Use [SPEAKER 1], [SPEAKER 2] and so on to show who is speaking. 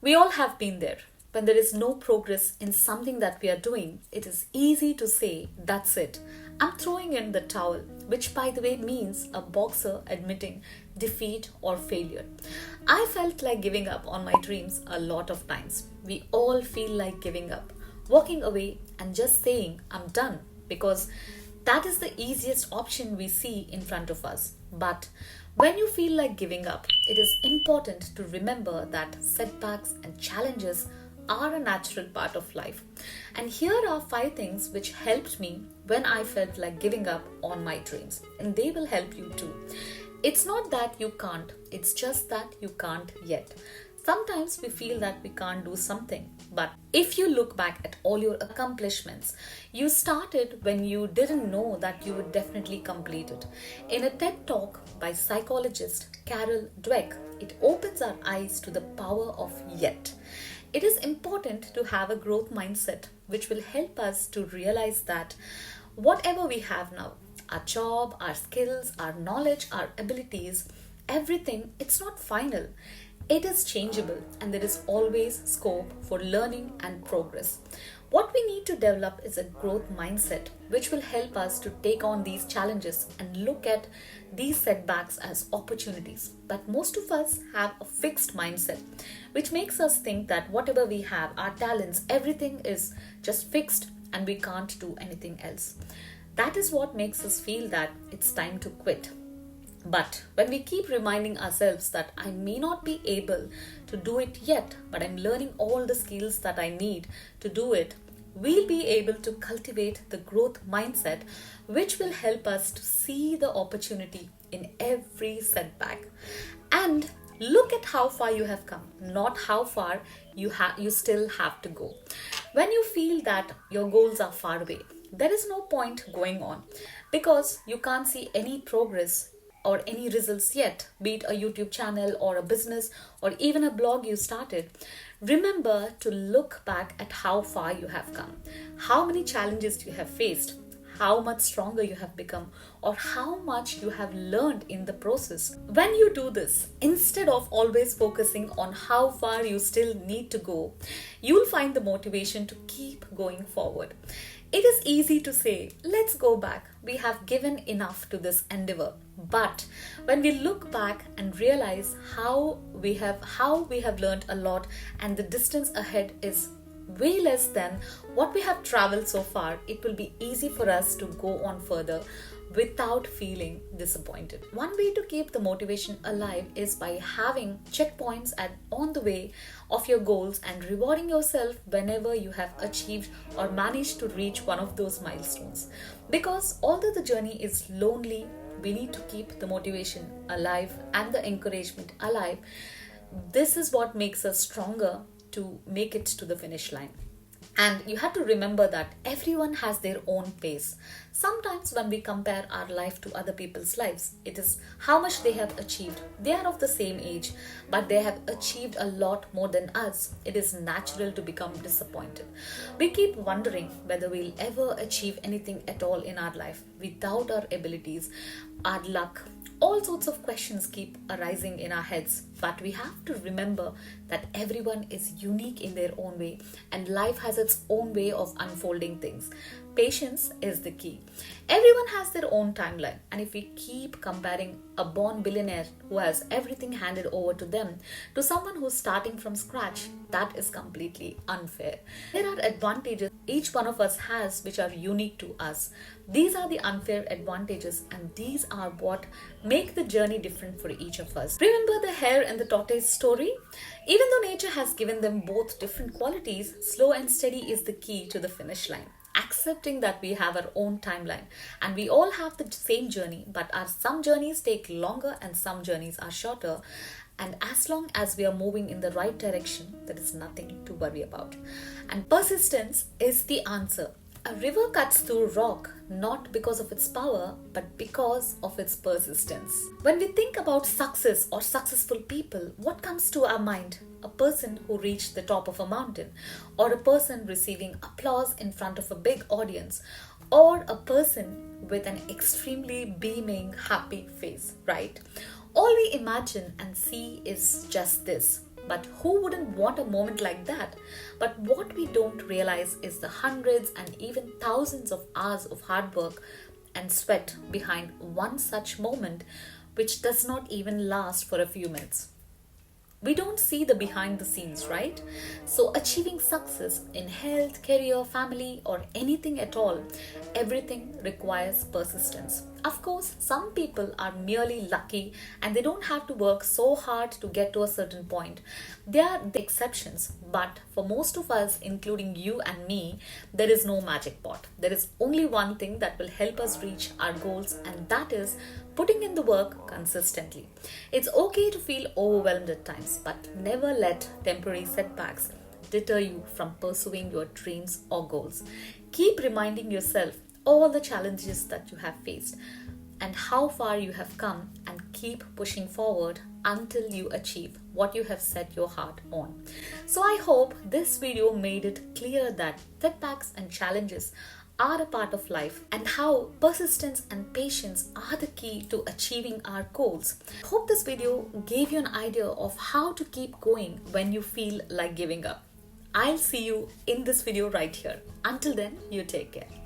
[SPEAKER 1] We all have been there. When there is no progress in something that we are doing, it is easy to say, that's it. I'm throwing in the towel, which by the way means a boxer admitting defeat or failure. I felt like giving up on my dreams a lot of times. We all feel like giving up, walking away, and just saying, I'm done, because that is the easiest option we see in front of us. But when you feel like giving up, it is important to remember that setbacks and challenges are a natural part of life. And here are 5 things which helped me when I felt like giving up on my dreams. And they will help you too. It's not that you can't, it's just that you can't yet. Sometimes we feel that we can't do something, but if you look back at all your accomplishments, you started when you didn't know that you would definitely complete it. In a TED talk by psychologist Carol Dweck, it opens our eyes to the power of yet. It is important to have a growth mindset which will help us to realize that whatever we have now, our job, our skills, our knowledge, our abilities, everything, it's not final. It is changeable and there is always scope for learning and progress. What we need to develop is a growth mindset which will help us to take on these challenges and look at these setbacks as opportunities. But most of us have a fixed mindset which makes us think that whatever we have, our talents, everything is just fixed and we can't do anything else. That is what makes us feel that it's time to quit. But when we keep reminding ourselves that I may not be able to do it yet, but I'm learning all the skills that I need to do it, we'll be able to cultivate the growth mindset, which will help us to see the opportunity in every setback. And look at how far you have come, not how far you still have to go. When you feel that your goals are far away, there is no point going on because you can't see any progress or any results yet, be it a YouTube channel or a business or even a blog you started. Remember to look back at how far you have come, how many challenges you have faced, how much stronger you have become, or how much you have learned in the process. When you do this, instead of always focusing on how far you still need to go, you'll find the motivation to keep going forward. It is easy to say, let's go back. We have given enough to this endeavor. But when we look back and realize how we have learned a lot and the distance ahead is way less than what we have traveled so far, it will be easy for us to go on further without feeling disappointed. One way to keep the motivation alive is by having checkpoints on the way of your goals and rewarding yourself whenever you have achieved or managed to reach one of those milestones. Because although the journey is lonely, we need to keep the motivation alive and the encouragement alive. This is what makes us stronger to make it to the finish line. And you have to remember that everyone has their own pace. Sometimes when we compare our life to other people's lives, it is how much they have achieved. They are of the same age, but they have achieved a lot more than us. It is natural to become disappointed. We keep wondering whether we'll ever achieve anything at all in our life without our abilities, our luck. All sorts of questions keep arising in our heads, but we have to remember that everyone is unique in their own way and life has its own way of unfolding things. Patience is the key. Everyone has their own timeline, and if we keep comparing a born billionaire who has everything handed over to them to someone who's starting from scratch, that is completely unfair. There are advantages each one of us has which are unique to us. These are the unfair advantages, and these are what make the journey different for each of us. Remember the hare and the tortoise story? Even though nature has given them both different qualities, slow and steady is the key to the finish line. Accepting that we have our own timeline and we all have the same journey, but some journeys take longer and some journeys are shorter. And as long as we are moving in the right direction, there is nothing to worry about. And persistence is the answer. A river cuts through rock not because of its power, but because of its persistence. When we think about success or successful people, what comes to our mind? A person who reached the top of a mountain, or a person receiving applause in front of a big audience, or a person with an extremely beaming, happy face, right? All we imagine and see is just this. But who wouldn't want a moment like that? But what we don't realize is the hundreds and even thousands of hours of hard work and sweat behind one such moment, which does not even last for a few minutes. We don't see the behind the scenes, right? So, achieving success in health, career, family, or anything at all, everything requires persistence. Of course, some people are merely lucky and they don't have to work so hard to get to a certain point. They are the exceptions, but for most of us, including you and me, there is no magic pot. There is only one thing that will help us reach our goals, and that is putting in the work consistently. It's okay to feel overwhelmed at times, but never let temporary setbacks deter you from pursuing your dreams or goals. Keep reminding yourself all the challenges that you have faced and how far you have come, and keep pushing forward until you achieve what you have set your heart on. So I hope this video made it clear that setbacks and challenges are a part of life and how persistence and patience are the key to achieving our goals. Hope this video gave you an idea of how to keep going when you feel like giving up. I'll see you in this video right here. Until then, you take care.